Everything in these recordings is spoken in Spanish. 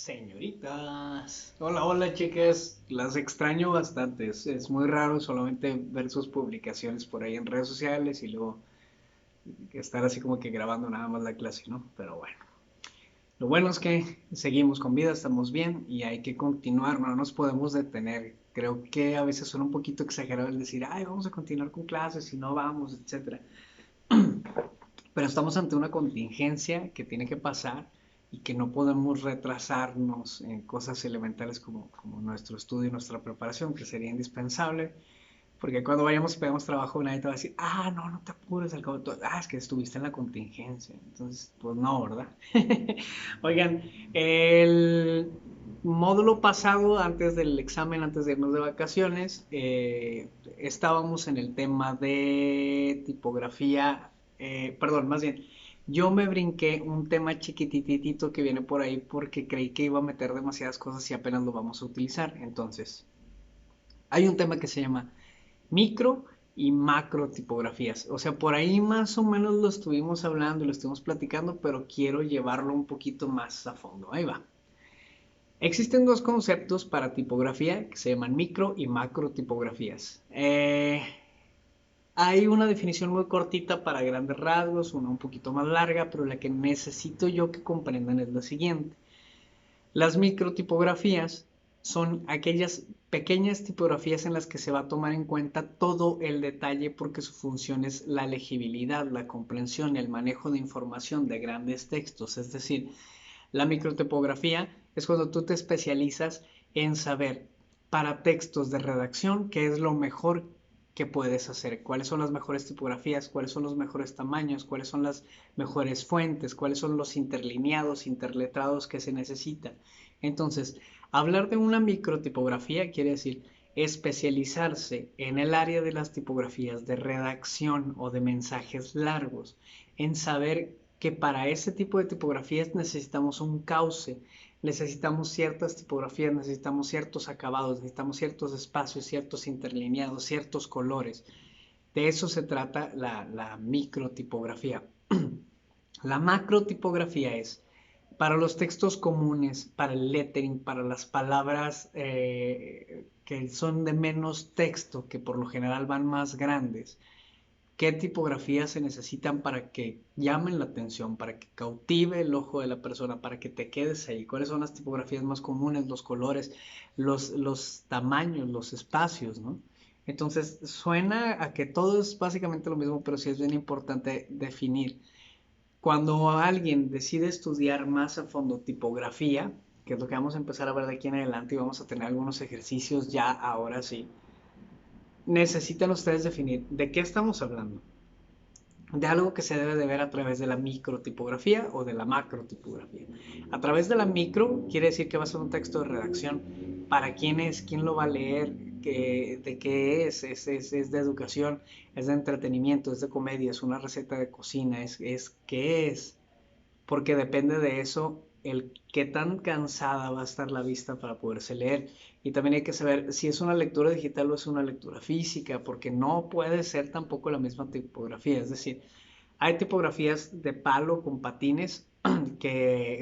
Señoritas, hola, hola chicas, las extraño bastante, es muy raro solamente ver sus publicaciones por ahí en redes sociales y luego estar así como que grabando nada más la clase, ¿no? Pero bueno, lo bueno es que seguimos con vida, estamos bien y hay que continuar, no nos podemos detener. Creo que a veces suena un poquito exagerado el decir, ay, vamos a continuar con clases y no vamos, etcétera. Pero estamos ante una contingencia que tiene que pasar y que no podemos retrasarnos en cosas elementales como nuestro estudio y nuestra preparación, que sería indispensable, porque cuando vayamos y pegamos trabajo nadie te va a decir, ah, no, no te apures, al cabo, es que estuviste en la contingencia. Entonces, pues no, ¿verdad? Oigan, el módulo pasado, antes del examen, antes de irnos de vacaciones, estábamos en el tema de tipografía, perdón, más bien, yo me brinqué un tema chiquititito que viene por ahí porque creí que iba a meter demasiadas cosas y apenas lo vamos a utilizar. Entonces, hay un tema que se llama micro y macro tipografías. O sea, por ahí más o menos lo estuvimos hablando y lo estuvimos platicando, pero quiero llevarlo un poquito más a fondo. Ahí va. Existen dos conceptos para tipografía que se llaman micro y macro tipografías. Hay una definición muy cortita para grandes rasgos, una un poquito más larga, pero la que necesito yo que comprendan es la siguiente. Las microtipografías son aquellas pequeñas tipografías en las que se va a tomar en cuenta todo el detalle porque su función es la legibilidad, la comprensión, el manejo de información de grandes textos. Es decir, la microtipografía es cuando tú te especializas en saber para textos de redacción qué es lo mejor que puedes hacer, cuáles son las mejores tipografías, cuáles son los mejores tamaños, cuáles son las mejores fuentes, cuáles son los interlineados, interletrados que se necesitan. Entonces, hablar de una microtipografía quiere decir especializarse en el área de las tipografías de redacción o de mensajes largos, en saber que para ese tipo de tipografías necesitamos un cauce, necesitamos ciertas tipografías, necesitamos ciertos acabados, necesitamos ciertos espacios, ciertos interlineados, ciertos colores. De eso se trata la microtipografía. La macrotipografía es para los textos comunes, para el lettering, para las palabras que son de menos texto, que por lo general van más grandes. ¿Qué tipografías se necesitan para que llamen la atención, para que cautive el ojo de la persona, para que te quedes ahí? ¿Cuáles son las tipografías más comunes, los colores, los tamaños, los espacios, ¿no? Entonces, suena a que todo es básicamente lo mismo, pero sí es bien importante definir. Cuando alguien decide estudiar más a fondo tipografía, que es lo que vamos a empezar a ver de aquí en adelante y vamos a tener algunos ejercicios ya ahora sí, necesitan ustedes definir de qué estamos hablando, de algo que se debe de ver a través de la microtipografía o de la macrotipografía. A través de la micro quiere decir que va a ser un texto de redacción. ¿Para quién es? ¿Quién lo va a leer? ¿De qué es? Es de educación, es de entretenimiento, es de comedia, es una receta de cocina, ¿qué es? Porque depende de eso el qué tan cansada va a estar la vista para poderse leer. Y también hay que saber si es una lectura digital o es una lectura física, porque no puede ser tampoco la misma tipografía. Es decir, hay tipografías de palo con patines,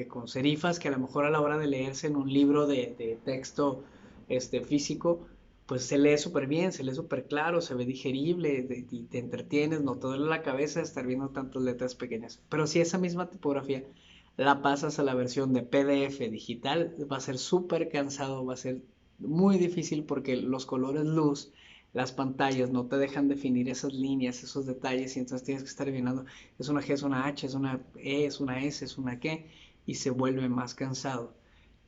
con serifas, que a lo mejor a la hora de leerse en un libro de texto físico, pues se lee súper bien, se lee súper claro, se ve digerible y te entretienes, no te duele la cabeza de estar viendo tantas letras pequeñas. Pero si esa misma tipografía la pasas a la versión de PDF digital, va a ser súper cansado, va a ser muy difícil porque los colores luz, las pantallas no te dejan definir esas líneas, esos detalles y entonces tienes que estar adivinando, es una G, es una H, es una E, es una S, es una Q y se vuelve más cansado.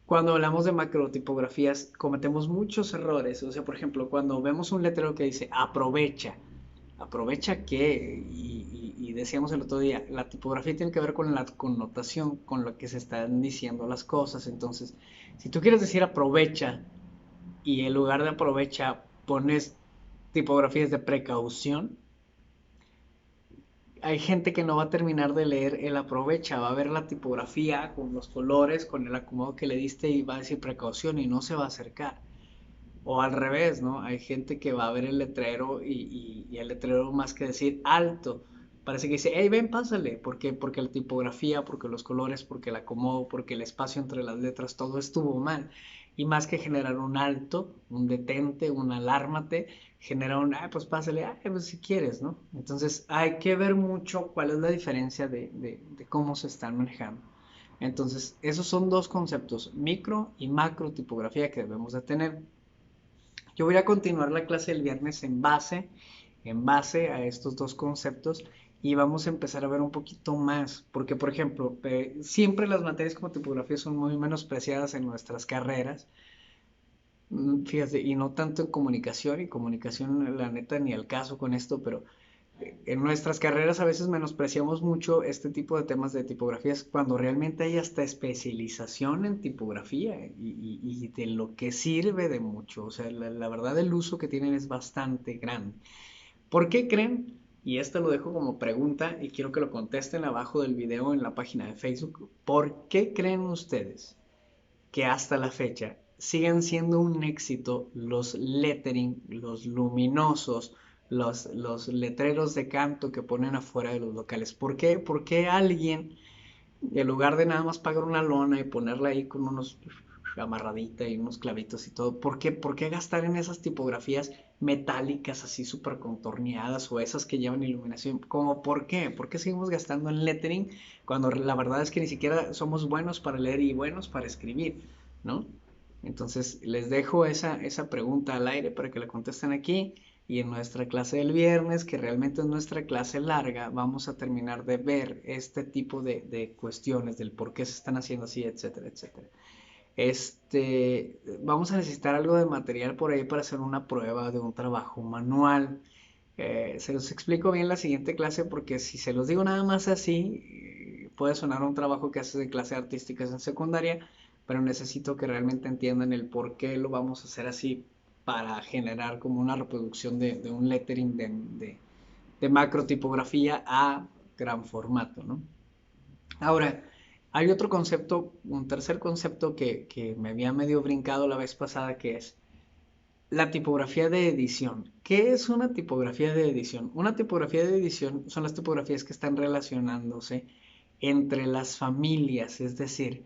Cuando hablamos de macrotipografías cometemos muchos errores, o sea, por ejemplo, cuando vemos un letrero que dice aprovecha, ¿aprovecha qué? Y decíamos el otro día, la tipografía tiene que ver con la connotación, con lo que se están diciendo las cosas. Entonces, si tú quieres decir aprovecha y en lugar de aprovecha pones tipografías de precaución, hay gente que no va a terminar de leer el aprovecha, va a ver la tipografía con los colores, con el acomodo que le diste y va a decir precaución y no se va a acercar. O al revés, ¿no? Hay gente que va a ver el letrero y el letrero más que decir alto, parece que dice, hey, ven, pásale. ¿Por qué? Porque la tipografía, porque los colores, porque el acomodo, porque el espacio entre las letras, todo estuvo mal. Y más que generar un alto, un detente, un alármate, genera un, pues pásale, pues si quieres, ¿no? Entonces hay que ver mucho cuál es la diferencia de cómo se están manejando. Entonces, esos son dos conceptos, micro y macro tipografía que debemos de tener. Yo voy a continuar la clase del viernes en base a estos dos conceptos y vamos a empezar a ver un poquito más, porque por ejemplo, siempre las materias como tipografía son muy menospreciadas en nuestras carreras, fíjate, y no tanto en comunicación la neta ni al caso con esto, pero en nuestras carreras a veces menospreciamos mucho este tipo de temas de tipografías cuando realmente hay hasta especialización en tipografía y de lo que sirve de mucho. O sea, la verdad el uso que tienen es bastante grande. ¿Por qué creen? Y esto lo dejo como pregunta y quiero que lo contesten abajo del video en la página de Facebook. ¿Por qué creen ustedes que hasta la fecha siguen siendo un éxito los lettering, los luminosos, los letreros de canto que ponen afuera de los locales? ¿Por qué? Porque alguien, en lugar de nada más pagar una lona y ponerla ahí con unos amarradita y unos clavitos y todo, por qué gastar en esas tipografías metálicas así súper contorneadas o esas que llevan iluminación? ¿Cómo por qué? ¿Por qué seguimos gastando en lettering cuando la verdad es que ni siquiera somos buenos para leer y buenos para escribir, ¿no? Entonces les dejo esa pregunta al aire para que la contesten aquí y en nuestra clase del viernes, que realmente es nuestra clase larga, vamos a terminar de ver este tipo de cuestiones del por qué se están haciendo así, etcétera, etcétera. Vamos a necesitar algo de material por ahí para hacer una prueba de un trabajo manual. Se los explico bien la siguiente clase porque si se los digo nada más así, puede sonar un trabajo que haces de clase artísticas en secundaria, pero necesito que realmente entiendan el por qué lo vamos a hacer así para generar como una reproducción de un lettering de macro tipografía a gran formato, ¿no? Ahora, hay otro concepto, un tercer concepto que me había medio brincado la vez pasada, que es la tipografía de edición. ¿Qué es una tipografía de edición? Una tipografía de edición son las tipografías que están relacionándose entre las familias, es decir,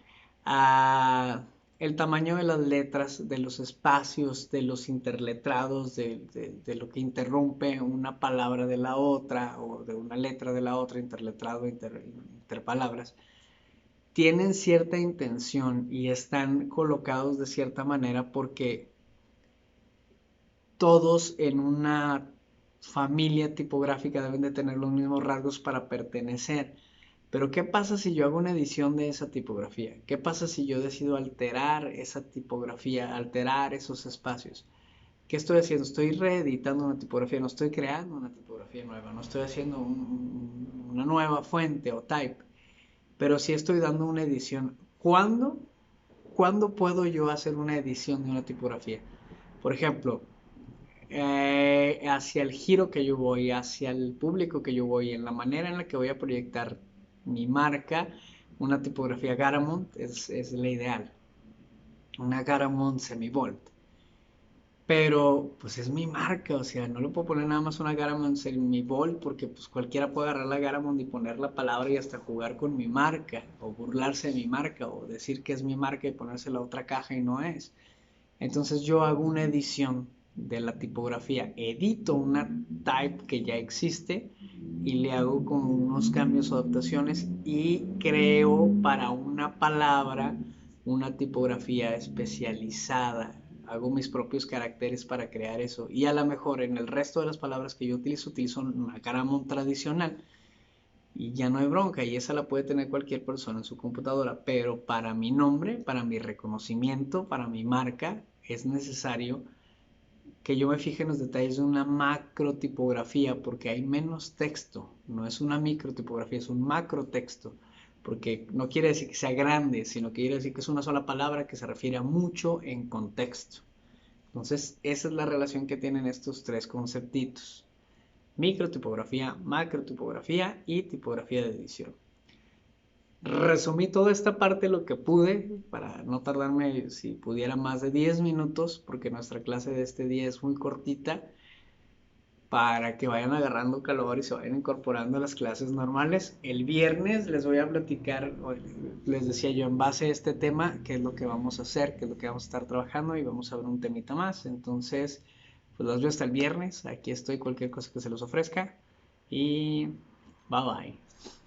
el tamaño de las letras, de los espacios, de los interletrados, de lo que interrumpe una palabra de la otra o de una letra de la otra, interletrado, interpalabras, tienen cierta intención y están colocados de cierta manera porque todos en una familia tipográfica deben de tener los mismos rasgos para pertenecer. Pero ¿qué pasa si yo hago una edición de esa tipografía? ¿Qué pasa si yo decido alterar esa tipografía, alterar esos espacios? ¿Qué estoy haciendo? Estoy reeditando una tipografía, no estoy creando una tipografía nueva, no estoy haciendo una nueva fuente o type, pero sí estoy dando una edición. ¿Cuándo puedo yo hacer una edición de una tipografía? Por ejemplo, hacia el giro que yo voy, hacia el público que yo voy, en la manera en la que voy a proyectar mi marca, una tipografía Garamond es la ideal. Una Garamond Semivolt. Pero pues es mi marca, o sea, no le puedo poner nada más una Garamond Semivolt porque pues cualquiera puede agarrar la Garamond y poner la palabra y hasta jugar con mi marca, o burlarse de mi marca, o decir que es mi marca y ponerse la otra caja y no es. Entonces yo hago una edición de la tipografía, edito una type que ya existe y le hago como unos cambios o adaptaciones y creo para una palabra una tipografía especializada. Hago mis propios caracteres para crear eso y a lo mejor en el resto de las palabras que yo utilizo una Garamond tradicional y ya no hay bronca y esa la puede tener cualquier persona en su computadora, pero para mi nombre, para mi reconocimiento, para mi marca, es necesario que yo me fije en los detalles de una macro tipografía porque hay menos texto, no es una micro tipografía, es un macro texto, porque no quiere decir que sea grande, sino que quiere decir que es una sola palabra que se refiere a mucho en contexto. Entonces, esa es la relación que tienen estos tres conceptitos: microtipografía, macrotipografía y tipografía de edición. Resumí toda esta parte lo que pude para no tardarme, si pudiera, más de 10 minutos, porque nuestra clase de este día es muy cortita. para que vayan agarrando calor y se vayan incorporando a las clases normales. El viernes les voy a platicar, les decía yo, en base a este tema, qué es lo que vamos a hacer, qué es lo que vamos a estar trabajando y vamos a ver un temita más. Entonces, pues los veo hasta el viernes. Aquí estoy, cualquier cosa que se los ofrezca. Y bye bye.